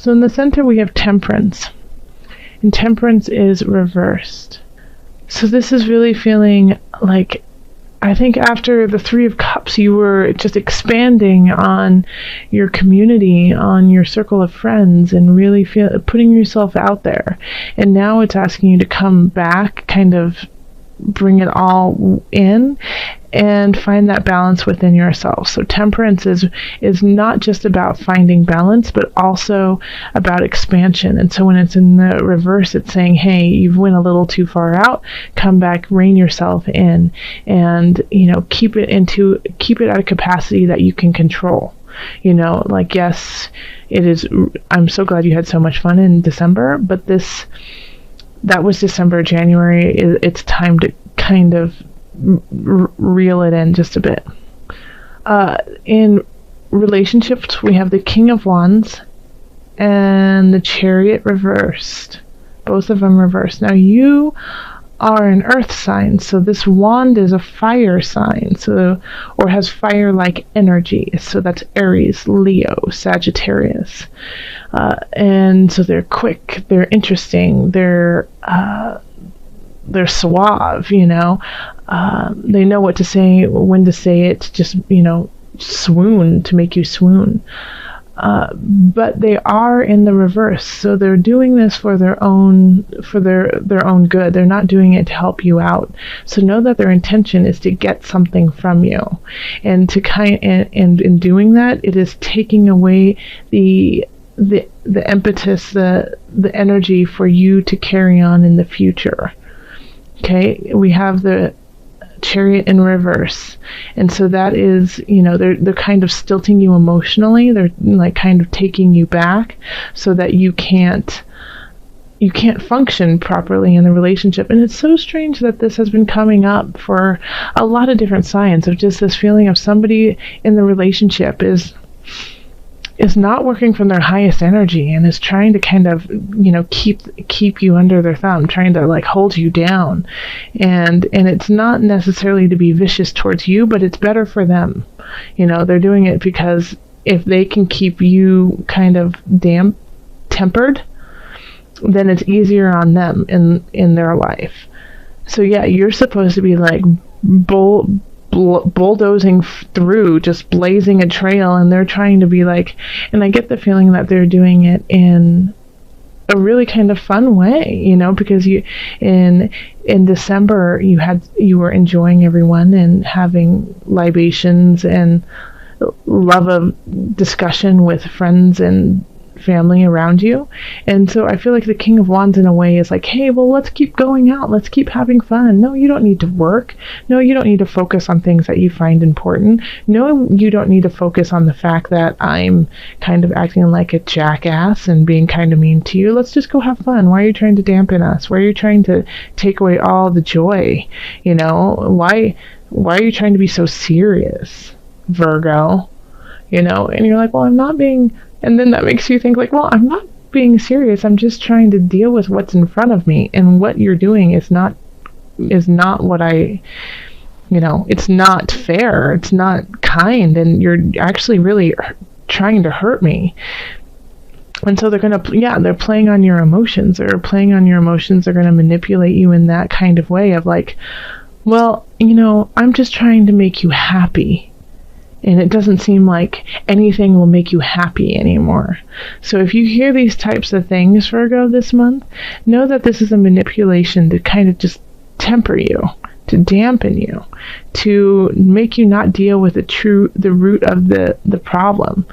So in the center we have Temperance, and Temperance is reversed. So this is really feeling like, I think after the Three of Cups, you were just expanding on your community, on your circle of friends, and really putting yourself out there. And now it's asking you to come back, kind of bring it all in, and find that balance within yourself. So Temperance is not just about finding balance, but also about expansion. And so when it's in the reverse, it's saying, hey, you've went a little too far out, come back, rein yourself in, and keep it at a capacity that you can control. Like, yes, it is, I'm so glad you had so much fun in December, but that was December. January, it's time to kind of reel it in just a bit. In relationships, we have the King of Wands and the Chariot reversed. Both of them reversed. Now you are an earth sign, so this wand is a fire sign, or has fire-like energy. So that's Aries, Leo, Sagittarius. And so they're quick, they're interesting, they're suave, they know what to say, when to say it, just, swoon, to make you swoon. But they are in the reverse, so they're doing this for their own good. They're not doing it to help you out. So know that their intention is to get something from you, and and in doing that, it is taking away the impetus, the energy for you to carry on in the future. Okay, we have the Chariot in reverse, and so that is, they're kind of stilting you emotionally. They're like kind of taking you back so that you can't function properly in the relationship. And it's so strange that this has been coming up for a lot of different signs, of just this feeling of somebody in the relationship is not working from their highest energy, and is trying to kind of, keep you under their thumb, trying to like hold you down. And it's not necessarily to be vicious towards you, but it's better for them. They're doing it because if they can keep you kind of tempered, then it's easier on them in their life. So yeah, you're supposed to be like bulldozing through, just blazing a trail, and they're trying to be like, and I get the feeling that they're doing it in a really kind of fun way, because you in December you were enjoying everyone and having libations and love of discussion with friends and family around you. And so I feel like the King of Wands in a way is like, hey, well, let's keep going out, let's keep having fun. No, you don't need to work. No, you don't need to focus on things that you find important. No, you don't need to focus on the fact that I'm kind of acting like a jackass and being kind of mean to you. Let's just go have fun. Why are you trying to dampen us? Why are you trying to take away all the joy? Why are you trying to be so serious, Virgo? And you're like, well, I'm not being. And then that makes you think like, well, I'm not being serious. I'm just trying to deal with what's in front of me. And what you're doing is not what it's not fair. It's not kind. And you're actually really trying to hurt me. And so they're playing on your emotions. They're playing on your emotions. They're going to manipulate you in that kind of way of like, well, I'm just trying to make you happy. And it doesn't seem like anything will make you happy anymore. So if you hear these types of things, Virgo, this month, know that this is a manipulation to kind of just temper you, to dampen you, to make you not deal with the root of the problem,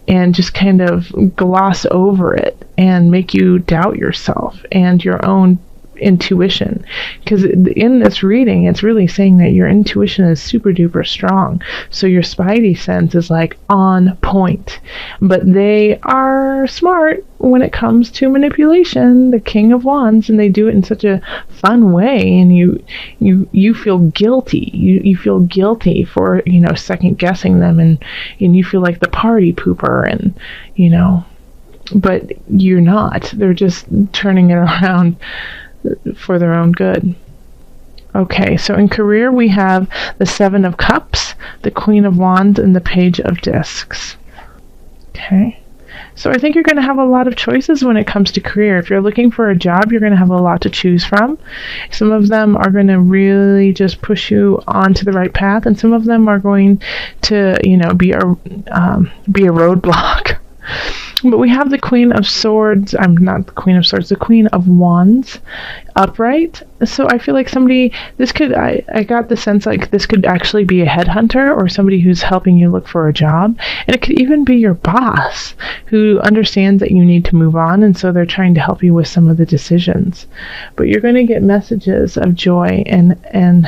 and just kind of gloss over it and make you doubt yourself and your own intuition. Because in this reading, it's really saying that your intuition is super duper strong, so your spidey sense is like on point. But they are smart when it comes to manipulation, the King of Wands, and they do it in such a fun way, and you feel guilty. You feel guilty for second guessing them, and you feel like the party pooper, and but you're not. They're just turning it around for their own good. Okay, so in career we have the Seven of Cups, the Queen of Wands, and the Page of Discs. Okay, So I think you're going to have a lot of choices when it comes to career. If you're looking for a job, you're going to have a lot to choose from. Some of them are going to really just push you onto the right path, and some of them are going to, be a roadblock. But we have the Queen of Swords. I'm not the Queen of Swords, the Queen of Wands upright. So I feel like I got the sense like this could actually be a headhunter or somebody who's helping you look for a job. And it could even be your boss who understands that you need to move on, and so they're trying to help you with some of the decisions. But you're going to get messages of joy and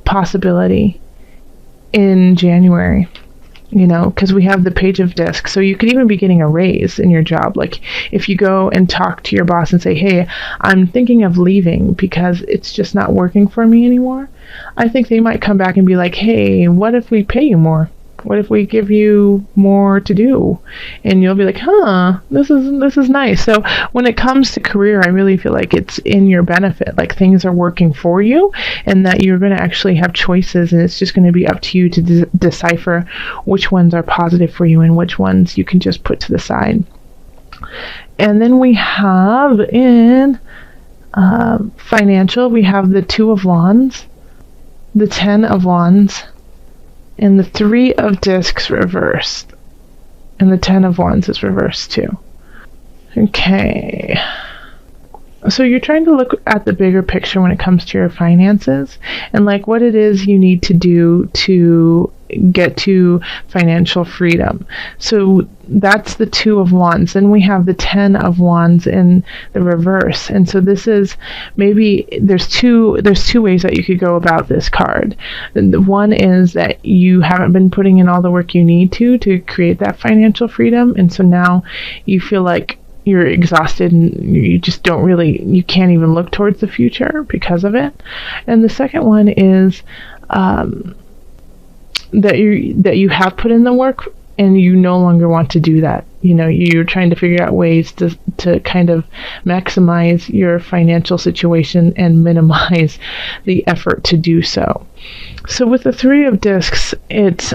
possibility in January. Because we have the Page of Discs. So you could even be getting a raise in your job. Like if you go and talk to your boss and say, hey, I'm thinking of leaving because it's just not working for me anymore. I think they might come back and be like, hey, what if we pay you more? What if we give you more to do? And you'll be like, this is nice. So when it comes to career, I really feel like it's in your benefit. Like things are working for you, and that you're going to actually have choices, and it's just going to be up to you to decipher which ones are positive for you and which ones you can just put to the side. And then we have in financial, we have the Two of Wands, the Ten of Wands, and the Three of Discs reversed. And the Ten of Wands is reversed too. Okay. So you're trying to look at the bigger picture when it comes to your finances and like what it is you need to do to get to financial freedom. So that's the Two of Wands. Then we have the Ten of Wands in the reverse. And so this is maybe there's two ways that you could go about this card. One is that you haven't been putting in all the work you need to create that financial freedom, and so now you feel like you're exhausted and you just you can't even look towards the future because of it. And the second one is that you have put in the work and you no longer want to do that. You're trying to figure out ways to kind of maximize your financial situation and minimize the effort to do so. So with the Three of Discs, it's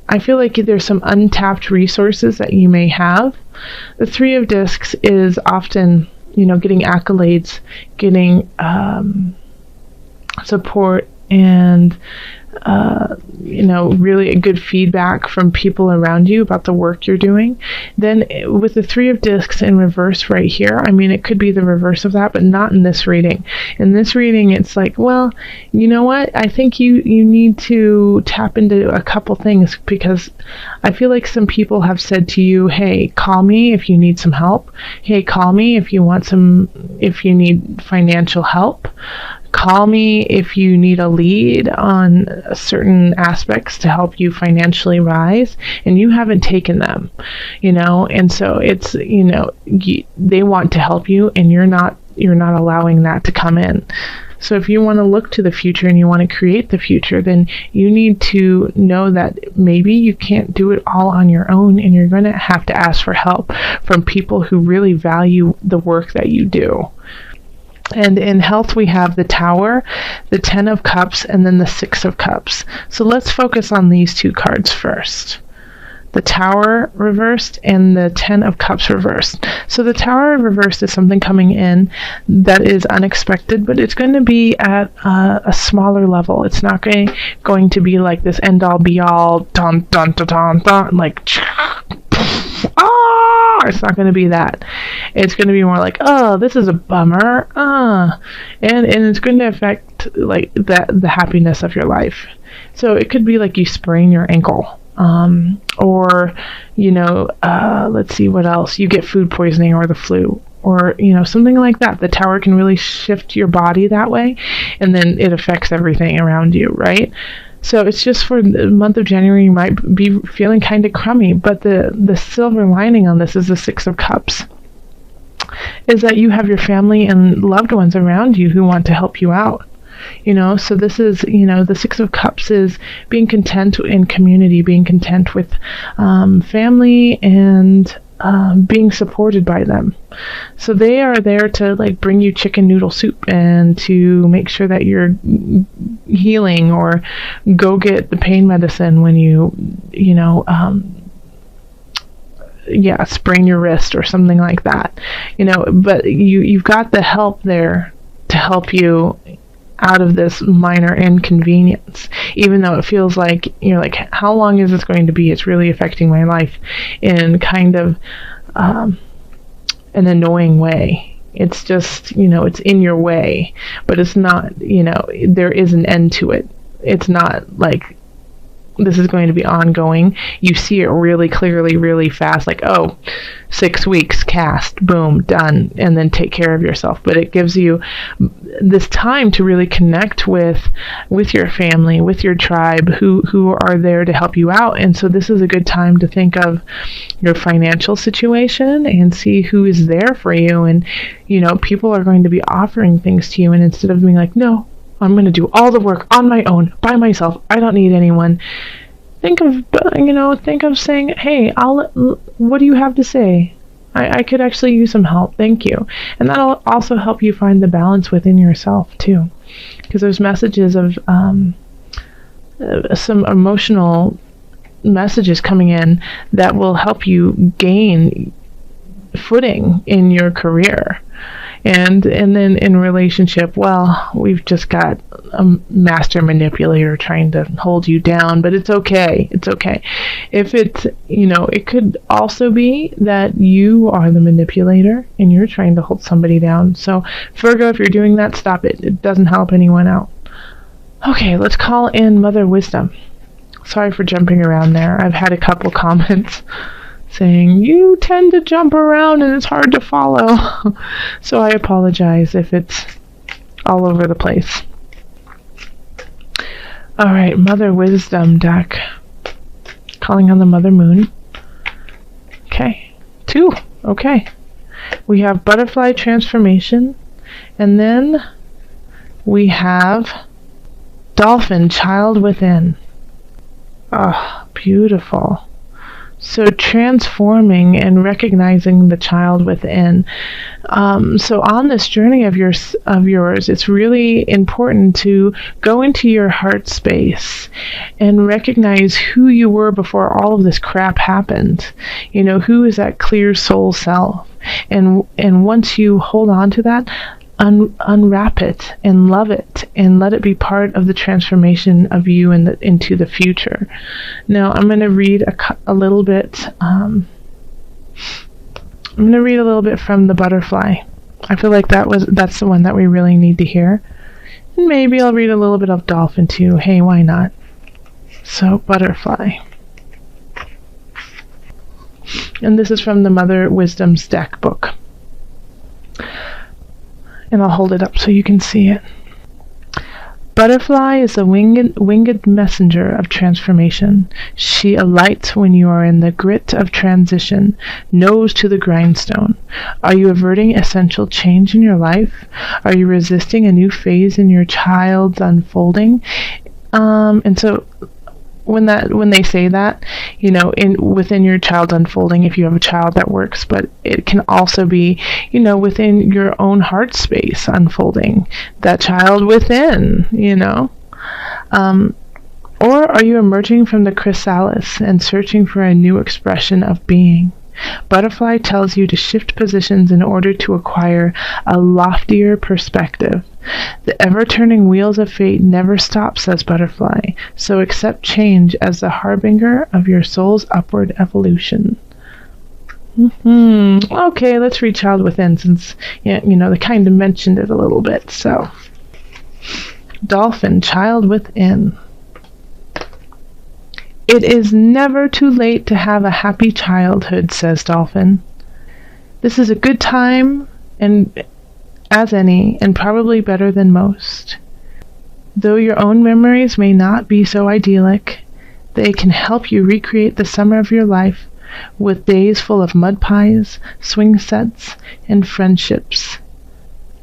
I feel like there's some untapped resources that you may have. The Three of Discs is often, getting accolades, getting support, and really a good feedback from people around you about the work you're doing. Then with the Three of Discs in reverse right here, it could be the reverse of that, but not in this reading. In this reading, it's like, well, you know what? I think you need to tap into a couple things, because I feel like some people have said to you, hey, call me if you need some help. Hey, call me if you need financial help. Call me if you need a lead on certain aspects to help you financially rise, and you haven't taken them, and so it's, they want to help you and you're not allowing that to come in. So if you want to look to the future and you want to create the future, then you need to know that maybe you can't do it all on your own, and you're going to have to ask for help from people who really value the work that you do. And in health, we have the Tower, the Ten of Cups, and then the Six of Cups. So let's focus on these two cards first. The Tower reversed and the Ten of Cups reversed. So the Tower reversed is something coming in that is unexpected, but it's going to be at a smaller level. It's not going to be like this end-all, be-all, dun, dun, dun, dun, dun, like, it's not going to be that. It's going to be more like, oh, this is a bummer, and it's going to affect like the happiness of your life. So it could be like you sprain your ankle, or let's see what else. You get food poisoning or the flu, or something like that. The Tower can really shift your body that way, and then it affects everything around you, right? So it's just for the month of January, you might be feeling kind of crummy, but the silver lining on this is the Six of Cups, is that you have your family and loved ones around you who want to help you out. So this is, the Six of Cups is being content in community, being content with family, and being supported by them. So they are there to like bring you chicken noodle soup and to make sure that you're healing, or go get the pain medicine when you sprain your wrist or something like that, but you've got the help there to help you out of this minor inconvenience, even though it feels like you're like, how long is this going to be? It's really affecting my life in kind of an annoying way. It's just, it's in your way, but it's not, there is an end to it. It's not like this is going to be ongoing. You see it really clearly, really fast, like, 6 weeks, cast, boom, done, and then take care of yourself. But it gives you this time to really connect with your family, with your tribe, who are there to help you out. And so this is a good time to think of your financial situation and see who is there for you. And, people are going to be offering things to you. And instead of being like, no, I'm going to do all the work on my own, by myself, I don't need anyone. Think of saying, hey, what do you have to say? I could actually use some help. Thank you. And that'll also help you find the balance within yourself too. Because there's messages of some emotional messages coming in that will help you gain footing in your career. And then in relationship, well, we've just got a master manipulator trying to hold you down, but it's okay. It's okay. If it's, it could also be that you are the manipulator and you're trying to hold somebody down. So Virgo, if you're doing that, stop it. It doesn't help anyone out. Okay, let's call in Mother Wisdom. Sorry for jumping around there. I've had a couple comments saying, you tend to jump around and it's hard to follow. So I apologize if it's all over the place. All right, Mother Wisdom deck. Calling on the Mother Moon. Okay, 2. Okay. We have Butterfly Transformation. And then we have Dolphin, Child Within. Oh, beautiful. So transforming and recognizing the child within. So on this journey of yours, it's really important to go into your heart space and recognize who you were before all of this crap happened. Who is that clear soul self? And once you hold on to that, unwrap it and love it and let it be part of the transformation of you into the future. Now I'm going to read a little bit. I'm going to read a little bit from the Butterfly. I feel like that's the one that we really need to hear. Maybe I'll read a little bit of Dolphin too. Hey, why not? So Butterfly. And this is from the Mother Wisdom's deck book. And I'll hold it up so you can see it. Butterfly is a winged messenger of transformation. She alights when you are in the grit of transition, nose to the grindstone. Are you averting essential change in your life? Are you resisting a new phase in your child's unfolding? And so when they say that, within your child's unfolding, if you have a child that works, but it can also be, within your own heart space unfolding, that child within, or are you emerging from the chrysalis and searching for a new expression of being? Butterfly tells you to shift positions in order to acquire a loftier perspective. The ever-turning wheels of fate never stop, says Butterfly, so accept change as the harbinger of your soul's upward evolution. Okay, let's read Child Within, since, they kind of mentioned it a little bit. So, Dolphin, Child Within. It is never too late to have a happy childhood, says Dolphin. This is a good time, and as any, and probably better than most. Though your own memories may not be so idyllic, they can help you recreate the summer of your life with days full of mud pies, swing sets, and friendships.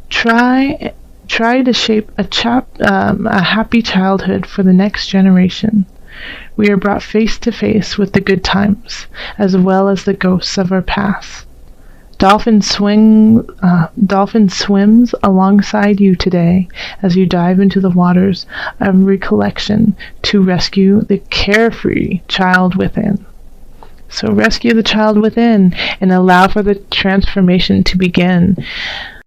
Try to shape a happy childhood for the next generation. We are brought face to face with the good times, as well as the ghosts of our past. Dolphin swims alongside you today as you dive into the waters of recollection to rescue the carefree child within. So rescue the child within and allow for the transformation to begin.